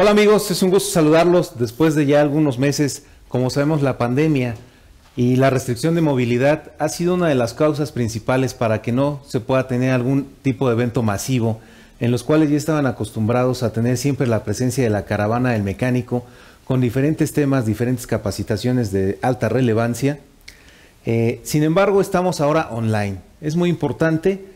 Hola amigos, es un gusto saludarlos después de ya algunos meses. Como sabemos, la pandemia y la restricción de movilidad ha sido una de las causas principales para que no se pueda tener algún tipo de evento masivo, en los cuales ya estaban acostumbrados a tener siempre la presencia de la caravana del mecánico con diferentes temas, diferentes capacitaciones de alta relevancia. Sin embargo, estamos ahora online. Es muy importante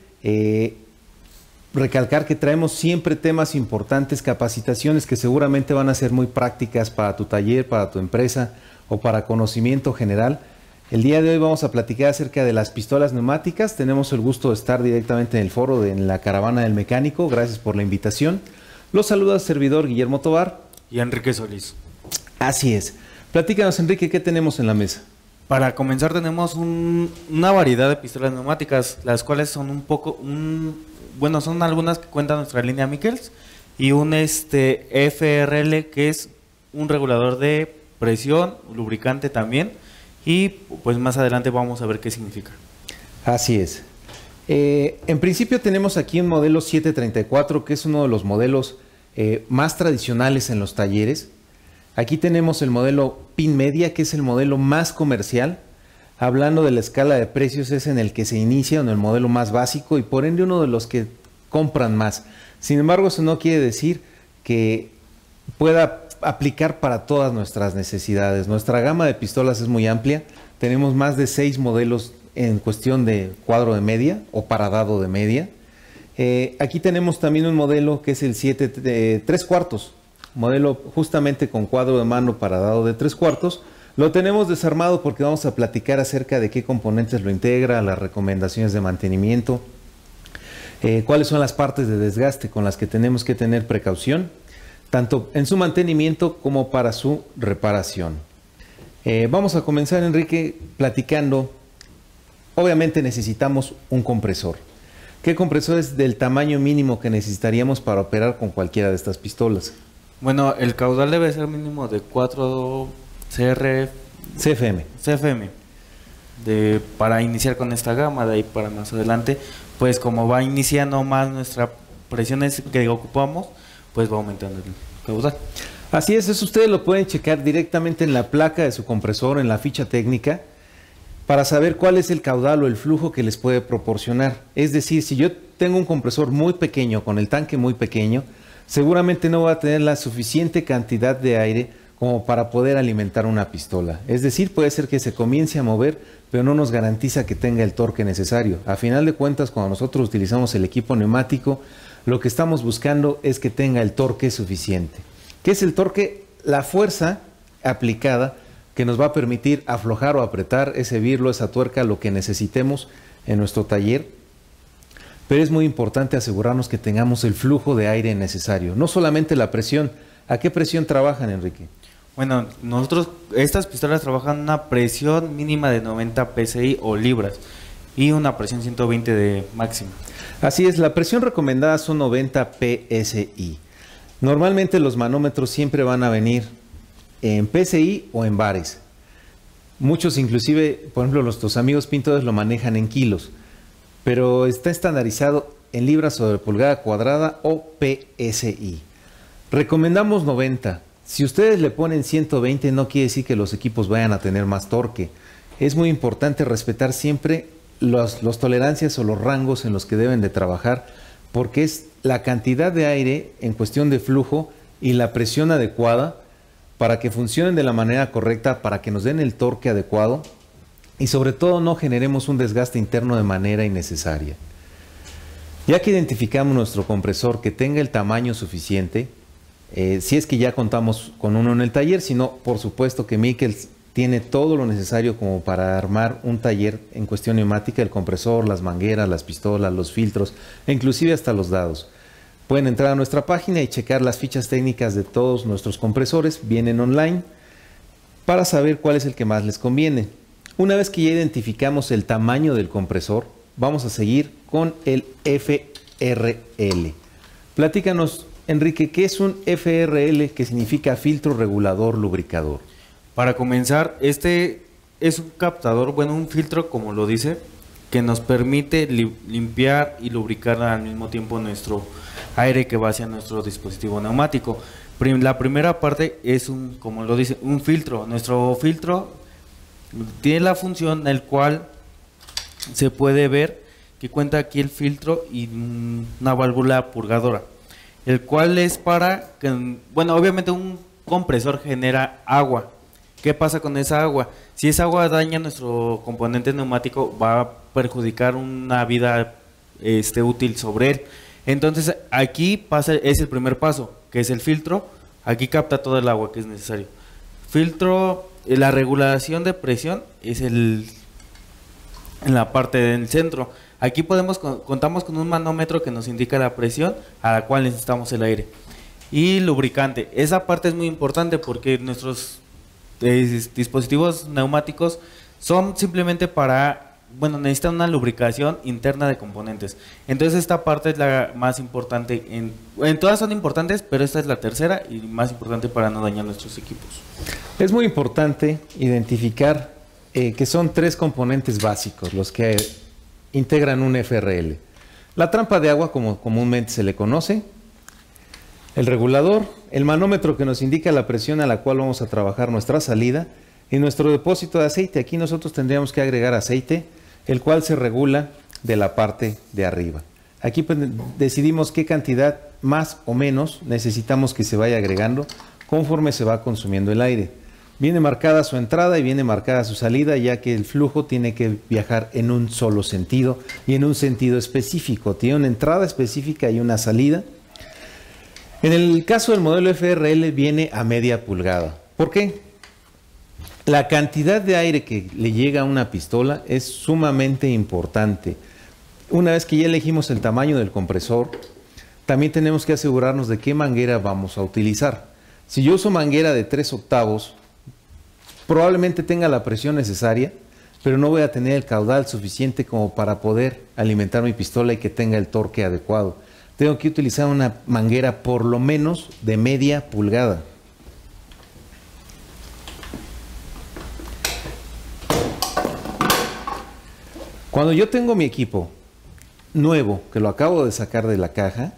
recalcar que traemos siempre temas importantes, capacitaciones que seguramente van a ser muy prácticas para tu taller, para tu empresa o para conocimiento general. El día de hoy vamos a platicar acerca de las pistolas neumáticas. Tenemos el gusto de estar directamente en el foro en la caravana del mecánico. Gracias por la invitación. Los saluda el servidor Guillermo Tobar y Enrique Solís. Así es. Platícanos, Enrique, ¿qué tenemos en la mesa? Para comenzar tenemos una variedad de pistolas neumáticas, las cuales son bueno, son algunas que cuentan nuestra línea Mikkels y un FRL, que es un regulador de presión, lubricante también, y pues más adelante vamos a ver qué significa. Así es. En principio tenemos aquí un modelo 734, que es uno de los modelos más tradicionales en los talleres. Aquí tenemos el modelo PIN Media, que es el modelo más comercial. Hablando de la escala de precios, es en el que se inicia, en el modelo más básico y por ende uno de los que compran más. Sin embargo, eso no quiere decir que pueda aplicar para todas nuestras necesidades. Nuestra gama de pistolas es muy amplia. Tenemos más de 6 modelos en cuestión de cuadro de media o para dado de media. Aquí tenemos también un modelo que es el 3/4, modelo justamente con cuadro de mano para dado de 3/4. Lo tenemos desarmado porque vamos a platicar acerca de qué componentes lo integra, las recomendaciones de mantenimiento, cuáles son las partes de desgaste con las que tenemos que tener precaución, tanto en su mantenimiento como para su reparación. Vamos a comenzar, Enrique, platicando. Obviamente necesitamos un compresor. ¿Qué compresor es del tamaño mínimo que necesitaríamos para operar con cualquiera de estas pistolas? Bueno, el caudal debe ser mínimo de 4 CFM para iniciar con esta gama. De ahí para más adelante, pues como va iniciando más nuestra presiones que ocupamos, pues va aumentando el caudal. Así es, eso ustedes lo pueden checar directamente en la placa de su compresor, en la ficha técnica, para saber cuál es el caudal o el flujo que les puede proporcionar. Es decir, si yo tengo un compresor muy pequeño, con el tanque muy pequeño, seguramente no va a tener la suficiente cantidad de aire como para poder alimentar una pistola. Es decir, puede ser que se comience a mover, pero no nos garantiza que tenga el torque necesario. A final de cuentas, cuando nosotros utilizamos el equipo neumático, lo que estamos buscando es que tenga el torque suficiente. ¿Qué es el torque? La fuerza aplicada que nos va a permitir aflojar o apretar ese birlo, esa tuerca, lo que necesitemos en nuestro taller. Pero es muy importante asegurarnos que tengamos el flujo de aire necesario, no solamente la presión. ¿A qué presión trabajan, Enrique? Bueno, estas pistolas trabajan una presión mínima de 90 psi o libras y una presión 120 de máxima. Así es, la presión recomendada son 90 psi. Normalmente los manómetros siempre van a venir en psi o en bares. Muchos inclusive, por ejemplo, nuestros amigos pintores lo manejan en kilos, pero está estandarizado en libras sobre pulgada cuadrada o psi. Recomendamos 90. Si ustedes le ponen 120, no quiere decir que los equipos vayan a tener más torque. Es muy importante respetar siempre las tolerancias o los rangos en los que deben de trabajar, porque es la cantidad de aire en cuestión de flujo y la presión adecuada para que funcionen de la manera correcta, para que nos den el torque adecuado y sobre todo no generemos un desgaste interno de manera innecesaria. Ya que identificamos nuestro compresor que tenga el tamaño suficiente, si es que ya contamos con uno en el taller, sino por supuesto que Mikkels tiene todo lo necesario como para armar un taller en cuestión neumática: el compresor, las mangueras, las pistolas, los filtros e inclusive hasta los dados. Pueden entrar a nuestra página y checar las fichas técnicas de todos nuestros compresores, vienen online, para saber cuál es el que más les conviene. Una vez que ya identificamos el tamaño del compresor, vamos a seguir con el FRL. Platícanos, Enrique, ¿qué es un FRL, que significa filtro regulador lubricador? Para comenzar, este es un captador, bueno, un filtro, como lo dice, que nos permite limpiar y lubricar al mismo tiempo nuestro aire que va hacia nuestro dispositivo neumático. La primera parte es como lo dice, un filtro. Nuestro filtro tiene la función en el cual se puede ver que cuenta aquí el filtro y una válvula purgadora, el cual es para que, bueno, obviamente un compresor genera agua. ¿Qué pasa con esa agua? Si esa agua daña nuestro componente neumático, va a perjudicar una vida útil sobre él. Entonces aquí es el primer paso, que es el filtro. Aquí capta todo el agua que es necesario. Filtro, la regulación de presión es en la parte del centro. Aquí contamos con un manómetro que nos indica la presión a la cual necesitamos el aire. Y lubricante. Esa parte es muy importante porque nuestros dispositivos neumáticos son simplemente necesitan una lubricación interna de componentes. Entonces esta parte es la más importante. En todas son importantes, pero esta es la tercera y más importante para no dañar nuestros equipos. Es muy importante identificar que son 3 componentes básicos los que integran un FRL. La trampa de agua, como comúnmente se le conoce, el regulador, el manómetro que nos indica la presión a la cual vamos a trabajar nuestra salida, y nuestro depósito de aceite. Aquí nosotros tendríamos que agregar aceite, el cual se regula de la parte de arriba. Aquí pues, decidimos qué cantidad más o menos necesitamos que se vaya agregando conforme se va consumiendo el aire. Viene marcada su entrada y viene marcada su salida, ya que el flujo tiene que viajar en un solo sentido y en un sentido específico. Tiene una entrada específica y una salida. En el caso del modelo FRL viene a media pulgada. ¿Por qué? La cantidad de aire que le llega a una pistola es sumamente importante. Una vez que ya elegimos el tamaño del compresor, también tenemos que asegurarnos de qué manguera vamos a utilizar. Si yo uso manguera de 3/8, probablemente tenga la presión necesaria, pero no voy a tener el caudal suficiente como para poder alimentar mi pistola y que tenga el torque adecuado. Tengo que utilizar una manguera por lo menos de media pulgada. Cuando yo tengo mi equipo nuevo, que lo acabo de sacar de la caja,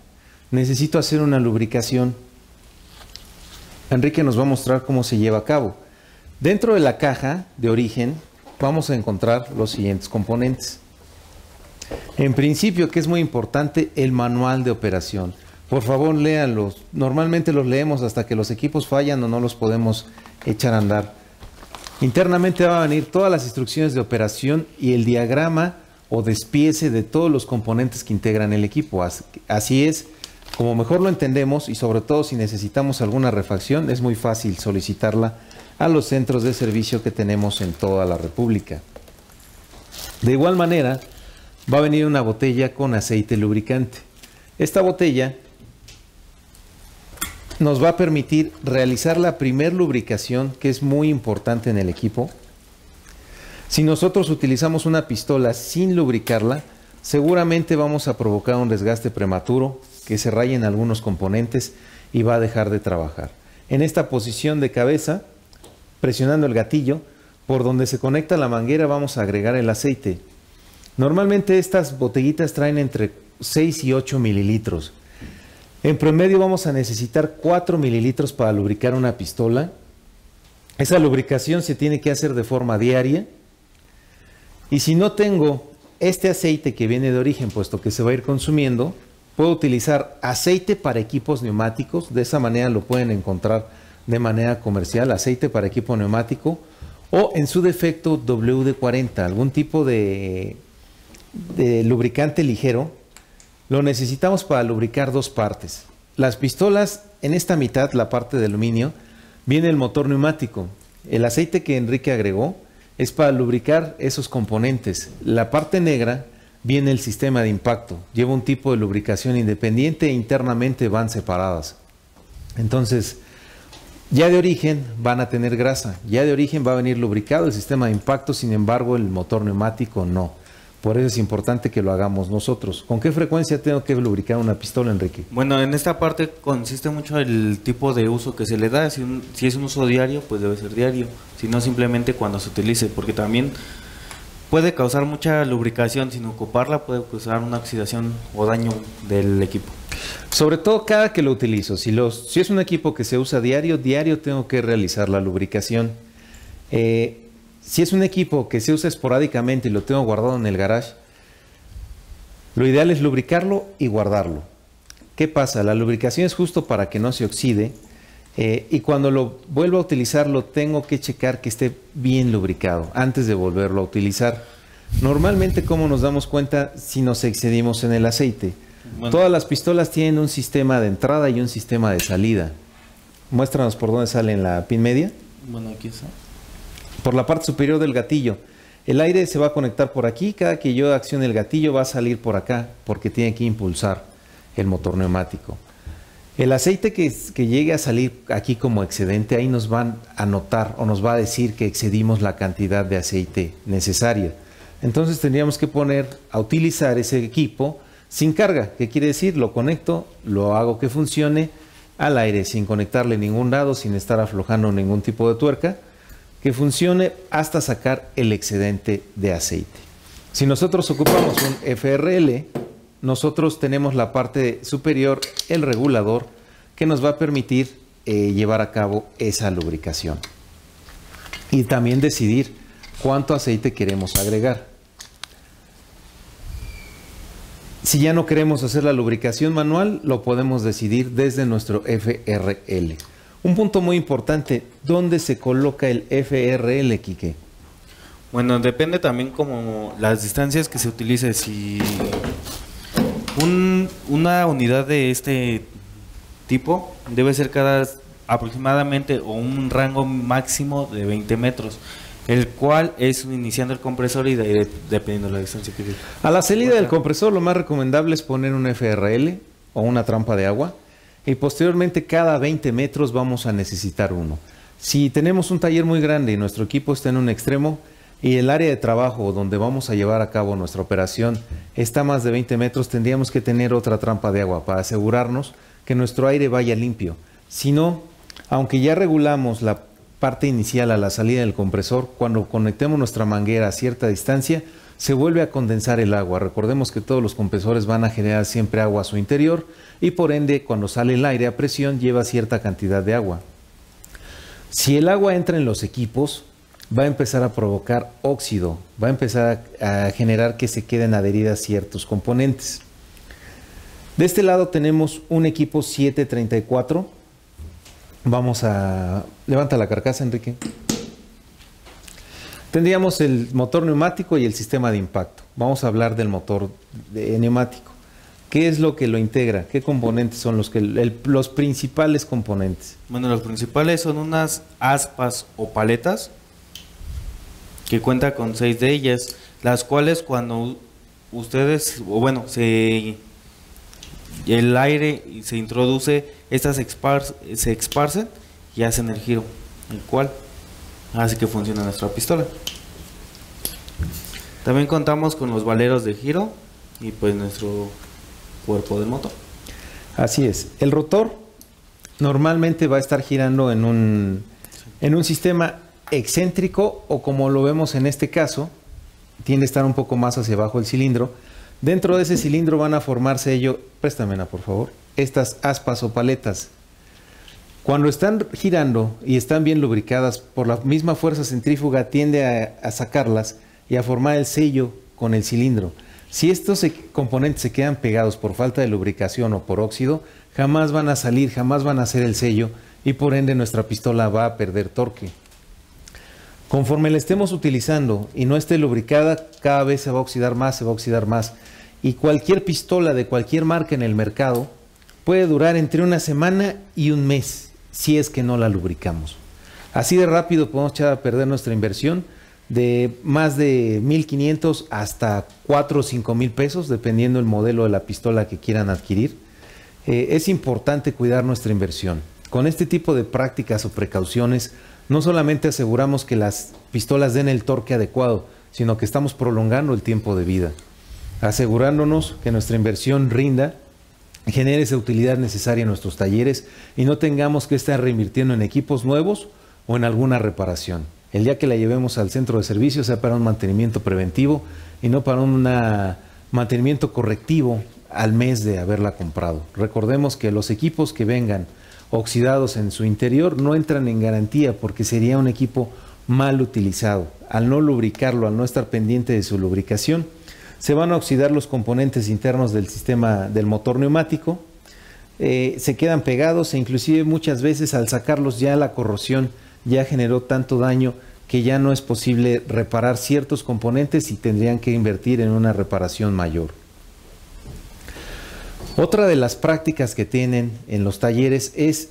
necesito hacer una lubricación. Enrique nos va a mostrar cómo se lleva a cabo. Dentro de la caja de origen vamos a encontrar los siguientes componentes. En principio, que es muy importante, el manual de operación. Por favor, léanlos. Normalmente los leemos hasta que los equipos fallan o no los podemos echar a andar. Internamente van a venir todas las instrucciones de operación y el diagrama o despiece de todos los componentes que integran el equipo. Así es, como mejor lo entendemos y sobre todo si necesitamos alguna refacción, es muy fácil solicitarla a los centros de servicio que tenemos en toda la República. De igual manera, va a venir una botella con aceite lubricante. Esta botella nos va a permitir realizar la primer lubricación, que es muy importante en el equipo. Si nosotros utilizamos una pistola sin lubricarla, seguramente vamos a provocar un desgaste prematuro, que se rayen algunos componentes y va a dejar de trabajar. En esta posición de cabeza, presionando el gatillo, por donde se conecta la manguera vamos a agregar el aceite. Normalmente estas botellitas traen entre 6 y 8 mililitros. En promedio vamos a necesitar 4 mililitros para lubricar una pistola. Esa lubricación se tiene que hacer de forma diaria. Y si no tengo este aceite que viene de origen, puesto que se va a ir consumiendo, puedo utilizar aceite para equipos neumáticos. De esa manera lo pueden encontrar de manera comercial, aceite para equipo neumático. O en su defecto WD-40, algún tipo de lubricante ligero. Lo necesitamos para lubricar dos partes. Las pistolas, en esta mitad, la parte de aluminio, viene el motor neumático. El aceite que Enrique agregó es para lubricar esos componentes. La parte negra viene el sistema de impacto. Lleva un tipo de lubricación independiente e internamente van separadas. Entonces, ya de origen van a tener grasa. Ya de origen va a venir lubricado el sistema de impacto, sin embargo, el motor neumático no. Por eso es importante que lo hagamos nosotros. ¿Con qué frecuencia tengo que lubricar una pistola, Enrique? Bueno, en esta parte consiste mucho el tipo de uso que se le da. Si es un uso diario, pues debe ser diario. Si no, simplemente cuando se utilice, porque también puede causar mucha lubricación. Sin ocuparla puede causar una oxidación o daño del equipo. Sobre todo cada que lo utilizo. Si es un equipo que se usa diario, diario tengo que realizar la lubricación. Si es un equipo que se usa esporádicamente y lo tengo guardado en el garage, lo ideal es lubricarlo y guardarlo. ¿Qué pasa? La lubricación es justo para que no se oxide y cuando lo vuelvo a utilizar lo tengo que checar que esté bien lubricado antes de volverlo a utilizar. Normalmente, ¿cómo nos damos cuenta si nos excedimos en el aceite? Bueno. Todas las pistolas tienen un sistema de entrada y un sistema de salida. Muéstranos por dónde sale en la pin media. Bueno, aquí está. Por la parte superior del gatillo. El aire se va a conectar por aquí. Cada que yo accione el gatillo va a salir por acá porque tiene que impulsar el motor neumático. El aceite que llegue a salir aquí como excedente, ahí nos van a notar o nos va a decir que excedimos la cantidad de aceite necesaria. Entonces tendríamos que poner a utilizar ese equipo sin carga. ¿Qué quiere decir? Lo conecto, lo hago que funcione al aire sin conectarle ningún lado, sin estar aflojando ningún tipo de tuerca, que funcione hasta sacar el excedente de aceite. Si nosotros ocupamos un FRL, nosotros tenemos la parte superior, el regulador, que nos va a permitir llevar a cabo esa lubricación. Y también decidir cuánto aceite queremos agregar. Si ya no queremos hacer la lubricación manual, lo podemos decidir desde nuestro FRL. Un punto muy importante, ¿dónde se coloca el FRL, Quique? Bueno, depende también como las distancias que se utilice. Si una unidad de este tipo debe ser cada aproximadamente o un rango máximo de 20 metros, el cual es iniciando el compresor y dependiendo de la distancia que... A la salida del compresor lo más recomendable es poner un FRL o una trampa de agua y posteriormente cada 20 metros vamos a necesitar uno. Si tenemos un taller muy grande y nuestro equipo está en un extremo y el área de trabajo donde vamos a llevar a cabo nuestra operación está a más de 20 metros, tendríamos que tener otra trampa de agua para asegurarnos que nuestro aire vaya limpio. Si no, aunque ya regulamos la parte inicial a la salida del compresor, cuando conectemos nuestra manguera a cierta distancia, se vuelve a condensar el agua. Recordemos que todos los compresores van a generar siempre agua a su interior y por ende, cuando sale el aire a presión, lleva cierta cantidad de agua. Si el agua entra en los equipos, va a empezar a provocar óxido, va a empezar a generar que se queden adheridas ciertos componentes. De este lado tenemos un equipo 734. Vamos a... Levanta la carcasa, Enrique. Tendríamos el motor neumático y el sistema de impacto. Vamos a hablar del motor neumático. ¿Qué es lo que lo integra? ¿Qué componentes son los principales componentes? Bueno, los principales son unas aspas o paletas que cuenta con 6 de ellas, las cuales cuando ustedes, o bueno, el aire se introduce, estas se esparcen y hacen el giro, el cual hace que funcione nuestra pistola. También contamos con los valeros de giro y pues nuestro cuerpo del motor. Así es. El rotor normalmente va a estar girando en un sistema excéntrico o como lo vemos en este caso, tiende a estar un poco más hacia abajo el cilindro. Dentro de ese cilindro van a formarse préstamela por favor, estas aspas o paletas. Cuando están girando y están bien lubricadas, por la misma fuerza centrífuga tiende a sacarlas y a formar el sello con el cilindro. Si estos componentes se quedan pegados por falta de lubricación o por óxido, jamás van a salir, jamás van a hacer el sello y por ende nuestra pistola va a perder torque. Conforme la estemos utilizando y no esté lubricada, cada vez se va a oxidar más, se va a oxidar más. Y cualquier pistola de cualquier marca en el mercado puede durar entre una semana y un mes si es que no la lubricamos. Así de rápido podemos echar a perder nuestra inversión de más de 1,500 hasta 4 o 5,000 pesos, dependiendo del modelo de la pistola que quieran adquirir. Es importante cuidar nuestra inversión. Con este tipo de prácticas o precauciones, no solamente aseguramos que las pistolas den el torque adecuado, sino que estamos prolongando el tiempo de vida, asegurándonos que nuestra inversión rinda, genere esa utilidad necesaria en nuestros talleres y no tengamos que estar reinvirtiendo en equipos nuevos o en alguna reparación. El día que la llevemos al centro de servicio sea para un mantenimiento preventivo y no para un mantenimiento correctivo al mes de haberla comprado. Recordemos que los equipos que vengan oxidados en su interior no entran en garantía porque sería un equipo mal utilizado. Al no lubricarlo, al no estar pendiente de su lubricación, se van a oxidar los componentes internos del sistema del motor neumático, se quedan pegados e inclusive muchas veces al sacarlos ya la corrosión ya generó tanto daño que ya no es posible reparar ciertos componentes y tendrían que invertir en una reparación mayor. Otra de las prácticas que tienen en los talleres es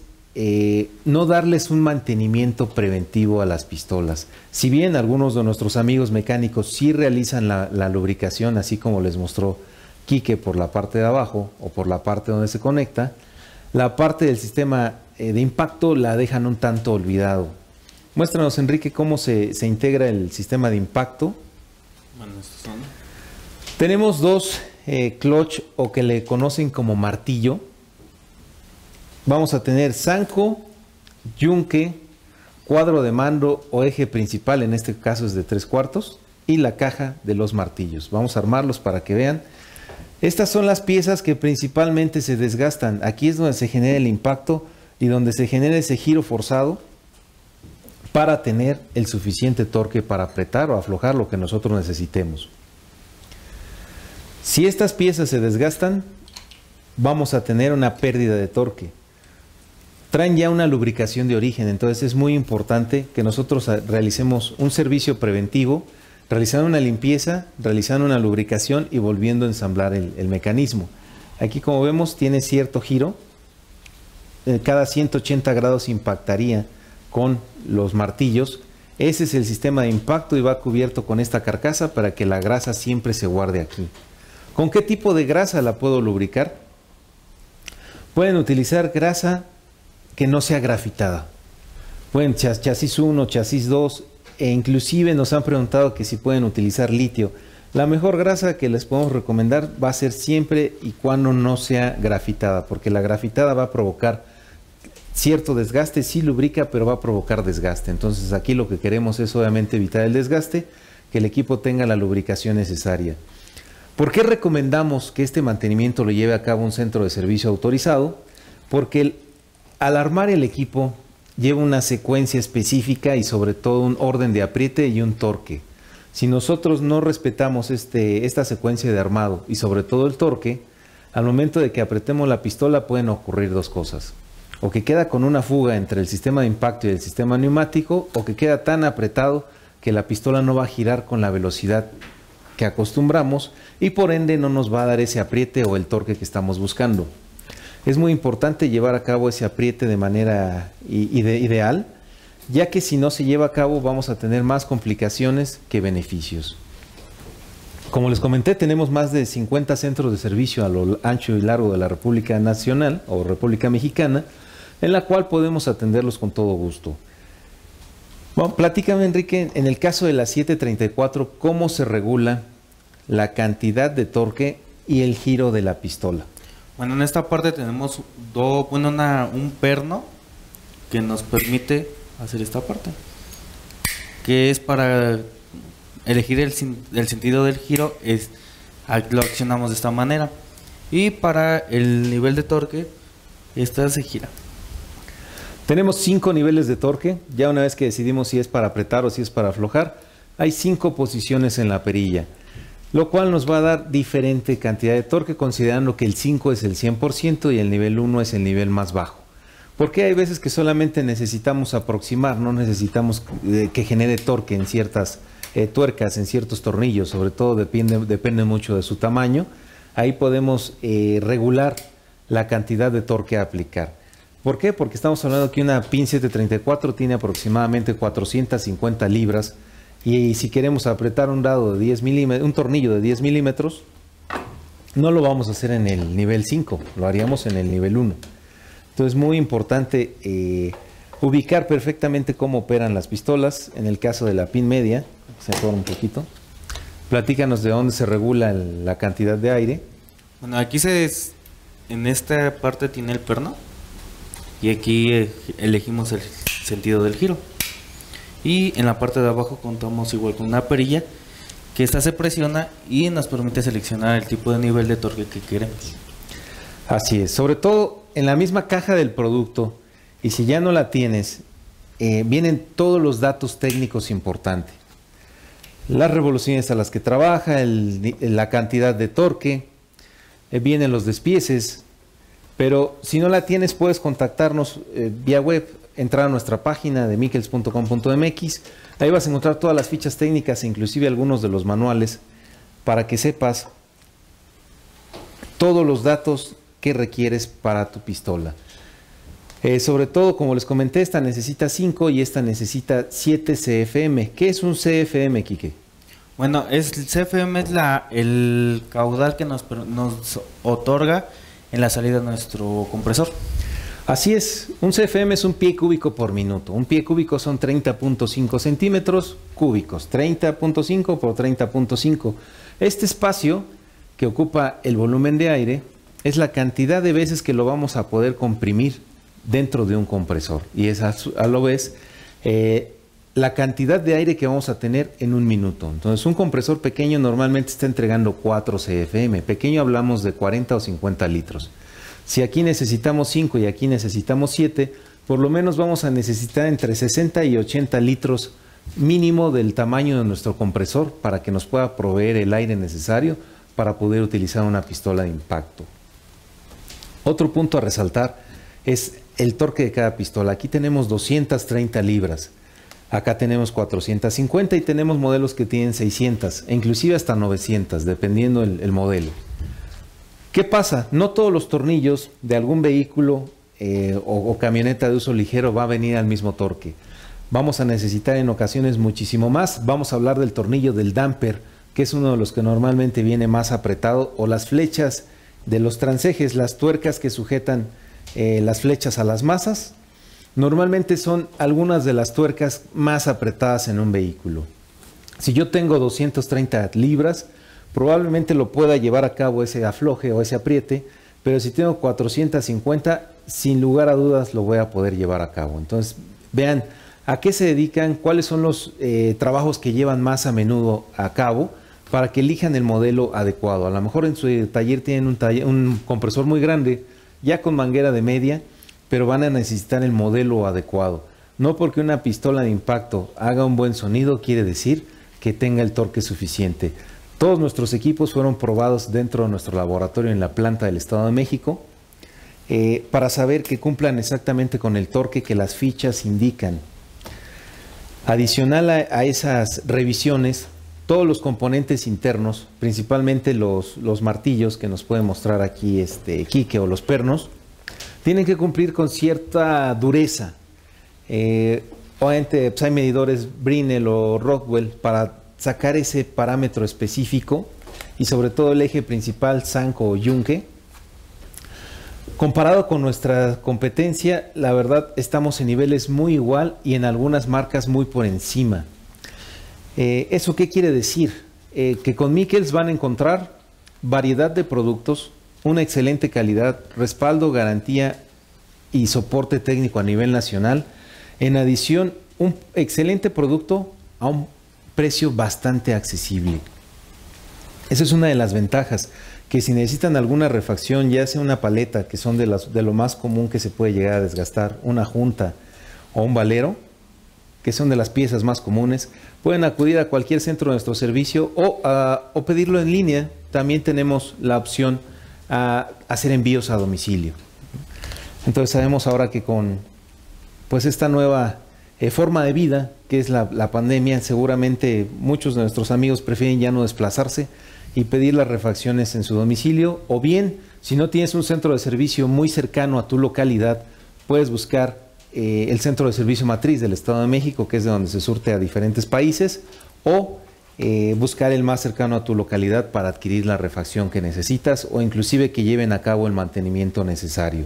no darles un mantenimiento preventivo a las pistolas. Si bien algunos de nuestros amigos mecánicos sí realizan la lubricación, así como les mostró Quique por la parte de abajo o por la parte donde se conecta, la parte del sistema de impacto la dejan un tanto olvidado. Muéstranos, Enrique, cómo se integra el sistema de impacto. Bueno, estos son. Tenemos dos clutch, o que le conocen como martillo. Vamos a tener zanco, yunque, cuadro de mando o eje principal, en este caso es de 3/4, y la caja de los martillos. Vamos a armarlos para que vean. Estas son las piezas que principalmente se desgastan. Aquí es donde se genera el impacto y donde se genera ese giro forzado para tener el suficiente torque para apretar o aflojar lo que nosotros necesitemos. Si estas piezas se desgastan, vamos a tener una pérdida de torque. Traen ya una lubricación de origen, entonces es muy importante que nosotros realicemos un servicio preventivo, realizando una limpieza, realizando una lubricación y volviendo a ensamblar el mecanismo. Aquí, como vemos, tiene cierto giro. Cada 180 grados impactaría con los martillos. Ese es el sistema de impacto y va cubierto con esta carcasa para que la grasa siempre se guarde aquí. ¿Con qué tipo de grasa la puedo lubricar? Pueden utilizar grasa que no sea grafitada. Pueden chasis 1, chasis 2, e inclusive nos han preguntado que si pueden utilizar litio. La mejor grasa que les podemos recomendar va a ser siempre y cuando no sea grafitada, porque la grafitada va a provocar cierto desgaste, sí lubrica, pero va a provocar desgaste. Entonces aquí lo que queremos es obviamente evitar el desgaste, que el equipo tenga la lubricación necesaria. ¿Por qué recomendamos que este mantenimiento lo lleve a cabo un centro de servicio autorizado? Porque al armar el equipo lleva una secuencia específica y sobre todo un orden de apriete y un torque. Si nosotros no respetamos esta secuencia de armado y sobre todo el torque, al momento de que apretemos la pistola pueden ocurrir dos cosas. O que queda con una fuga entre el sistema de impacto y el sistema neumático, o que queda tan apretado que la pistola no va a girar con la velocidad que acostumbramos y por ende no nos va a dar ese apriete o el torque que estamos buscando. Es muy importante llevar a cabo ese apriete de manera ideal, ya que si no se lleva a cabo vamos a tener más complicaciones que beneficios. Como les comenté, tenemos más de 50 centros de servicio a lo ancho y largo de la República Nacional o República Mexicana, en la cual podemos atenderlos con todo gusto. Bueno, platícame, Enrique, en el caso de la 734, ¿cómo se regula la cantidad de torque y el giro de la pistola? Bueno, en esta parte tenemos un perno que nos permite hacer esta parte, que es para elegir el sentido del giro, lo accionamos de esta manera, y para el nivel de torque, esta se gira. Tenemos 5 niveles de torque. Ya una vez que decidimos si es para apretar o si es para aflojar, hay 5 posiciones en la perilla, lo cual nos va a dar diferente cantidad de torque, considerando que el 5 es el 100% y el nivel 1 es el nivel más bajo. Porque hay veces que solamente necesitamos aproximar, no necesitamos que genere torque en ciertas tuercas, en ciertos tornillos, sobre todo depende mucho de su tamaño. Ahí podemos regular la cantidad de torque a aplicar. ¿Por qué? Porque estamos hablando que una PIN 734 tiene aproximadamente 450 libras y si queremos apretar un dado de 10 milímetros, un tornillo de 10 milímetros, no lo vamos a hacer en el nivel 5, lo haríamos en el nivel 1. Entonces es muy importante ubicar perfectamente cómo operan las pistolas. En el caso de la PIN media, se atora un poquito. Platícanos de dónde se regula la cantidad de aire. Bueno, aquí en esta parte tiene el perno y aquí elegimos el sentido del giro. Y en la parte de abajo contamos igual con una perilla que esta se presiona y nos permite seleccionar el tipo de nivel de torque que queremos. Así es, sobre todo en la misma caja del producto, y si ya no la tienes, vienen todos los datos técnicos importantes. Las revoluciones a las que trabaja, la cantidad de torque, vienen los despieces, pero si no la tienes puedes contactarnos vía web, entrar a nuestra página de michels.com.mx, ahí vas a encontrar todas las fichas técnicas e inclusive algunos de los manuales para que sepas todos los datos que requieres para tu pistola. Sobre todo, como les comenté, esta necesita 5 y esta necesita 7 CFM. ¿Qué es un CFM, Quique? Bueno, el CFM es el caudal que nos otorga en la salida de nuestro compresor. Así es, un CFM es un pie cúbico por minuto. Un pie cúbico son 30.5 centímetros cúbicos, 30.5 por 30.5. Este espacio que ocupa el volumen de aire es la cantidad de veces que lo vamos a poder comprimir dentro de un compresor. Y es a lo vez la cantidad de aire que vamos a tener en un minuto. Entonces, un compresor pequeño normalmente está entregando 4 CFM. Pequeño hablamos de 40 o 50 litros. Si aquí necesitamos 5 y aquí necesitamos 7, por lo menos vamos a necesitar entre 60 y 80 litros mínimo del tamaño de nuestro compresor para que nos pueda proveer el aire necesario para poder utilizar una pistola de impacto. Otro punto a resaltar es el torque de cada pistola. Aquí tenemos 230 libras, acá tenemos 450 y tenemos modelos que tienen 600 e inclusive hasta 900, dependiendo el modelo. ¿Qué pasa? No todos los tornillos de algún vehículo o camioneta de uso ligero va a venir al mismo torque. Vamos a necesitar en ocasiones muchísimo más. Vamos a hablar del tornillo del damper, que es uno de los que normalmente viene más apretado, o las flechas de los transejes, las tuercas que sujetan las flechas a las masas. Normalmente son algunas de las tuercas más apretadas en un vehículo. Si yo tengo 230 libras, probablemente lo pueda llevar a cabo ese afloje o ese apriete, pero si tengo 450, sin lugar a dudas lo voy a poder llevar a cabo. Entonces, vean a qué se dedican, cuáles son los trabajos que llevan más a menudo a cabo para que elijan el modelo adecuado. A lo mejor en su taller tienen un compresor muy grande, ya con manguera de media, pero van a necesitar el modelo adecuado. No porque una pistola de impacto haga un buen sonido quiere decir que tenga el torque suficiente. Todos nuestros equipos fueron probados dentro de nuestro laboratorio en la planta del Estado de México para saber que cumplan exactamente con el torque que las fichas indican. Adicional a esas revisiones, todos los componentes internos, principalmente los martillos que nos puede mostrar aquí Quique, o los pernos, tienen que cumplir con cierta dureza. Obviamente pues hay medidores Brinell o Rockwell para sacar ese parámetro específico, y sobre todo el eje principal Sanco o Yunque. Comparado con nuestra competencia, la verdad estamos en niveles muy igual y en algunas marcas muy por encima. ¿Eso qué quiere decir? Que con Michels van a encontrar variedad de productos, una excelente calidad, respaldo, garantía y soporte técnico a nivel nacional. En adición, un excelente producto a un precio bastante accesible. Esa es una de las ventajas, que si necesitan alguna refacción, ya sea una paleta, que son de lo más común que se puede llegar a desgastar, una junta o un valero, que son de las piezas más comunes, pueden acudir a cualquier centro de nuestro servicio o pedirlo en línea. También tenemos la opción a hacer envíos a domicilio. Entonces sabemos ahora que con pues esta nueva forma de vida, que es la pandemia, seguramente muchos de nuestros amigos prefieren ya no desplazarse y pedir las refacciones en su domicilio, o bien, si no tienes un centro de servicio muy cercano a tu localidad, puedes buscar el centro de servicio matriz del Estado de México, que es de donde se surte a diferentes países, o buscar el más cercano a tu localidad para adquirir la refacción que necesitas, o inclusive que lleven a cabo el mantenimiento necesario.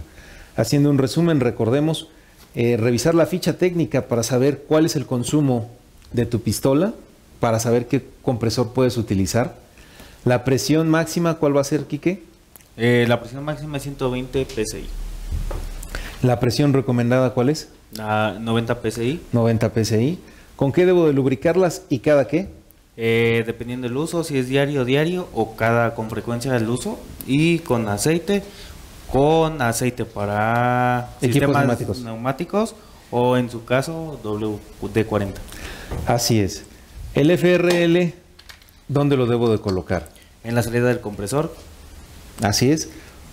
Haciendo un resumen, recordemos, revisar la ficha técnica para saber cuál es el consumo de tu pistola, para saber qué compresor puedes utilizar. La presión máxima, ¿cuál va a ser, Quique? La presión máxima es 120 PSI. ¿La presión recomendada cuál es? 90 PSI. 90 PSI. ¿Con qué debo de lubricarlas y cada qué? dependiendo del uso, si es diario o con frecuencia del uso, y con aceite para equipos sistemas neumáticos o en su caso WD-40. Así es. El FRL, ¿dónde lo debo de colocar? En la salida del compresor. Así es.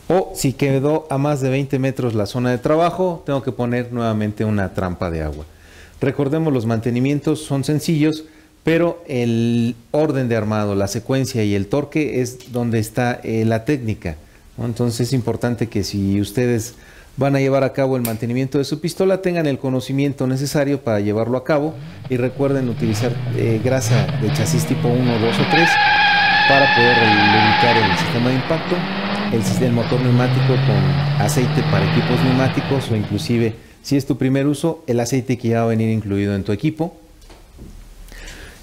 O si quedó a más de 20 metros la zona de trabajo, tengo que poner nuevamente una trampa de agua. Recordemos, los mantenimientos son sencillos, pero el orden de armado, la secuencia y el torque es donde está la técnica, ¿no? Entonces es importante que si ustedes van a llevar a cabo el mantenimiento de su pistola, tengan el conocimiento necesario para llevarlo a cabo, y recuerden utilizar grasa de chasis tipo 1, 2 o 3 para poder lubricar el sistema de impacto, el motor neumático con aceite para equipos neumáticos, o inclusive, si es tu primer uso, el aceite que ya va a venir incluido en tu equipo.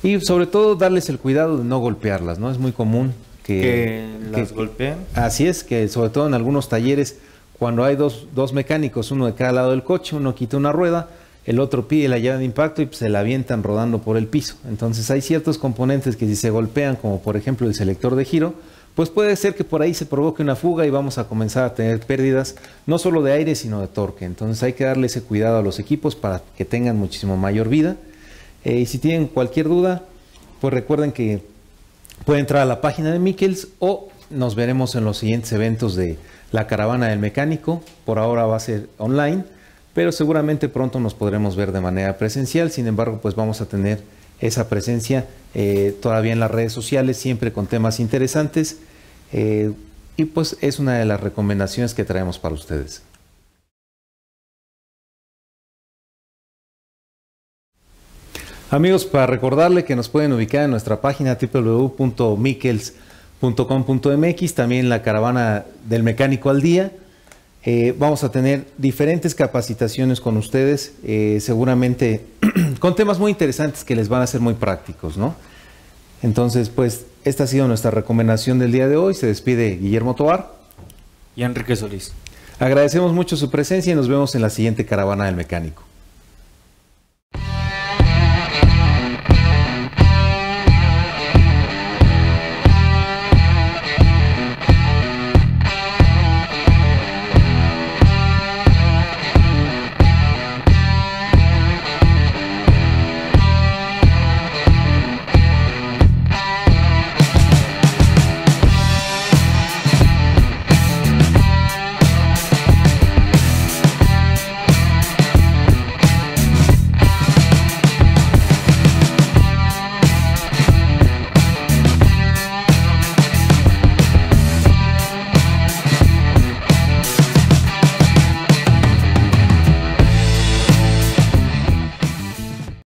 Y sobre todo darles el cuidado de no golpearlas, ¿no? Es muy común que las golpeen. Así es, que sobre todo en algunos talleres, cuando hay dos mecánicos, uno de cada lado del coche, uno quita una rueda, el otro pide la llave de impacto y pues se la avientan rodando por el piso. Entonces hay ciertos componentes que si se golpean, como por ejemplo el selector de giro, pues puede ser que por ahí se provoque una fuga y vamos a comenzar a tener pérdidas, no solo de aire, sino de torque. Entonces hay que darle ese cuidado a los equipos para que tengan muchísimo mayor vida. Y si tienen cualquier duda, pues recuerden que pueden entrar a la página de Michels, o nos veremos en los siguientes eventos de la Caravana del Mecánico. Por ahora va a ser online, pero seguramente pronto nos podremos ver de manera presencial. Sin embargo, pues vamos a tener esa presencia todavía en las redes sociales, siempre con temas interesantes, y pues es una de las recomendaciones que traemos para ustedes. Amigos, para recordarle que nos pueden ubicar en nuestra página www.michels.com.mx, también la Caravana del Mecánico al Día. Vamos a tener diferentes capacitaciones con ustedes, seguramente con temas muy interesantes que les van a ser muy prácticos, ¿no? Entonces, pues, esta ha sido nuestra recomendación del día de hoy. Se despide Guillermo Tovar y Enrique Solís. Agradecemos mucho su presencia y nos vemos en la siguiente Caravana del Mecánico.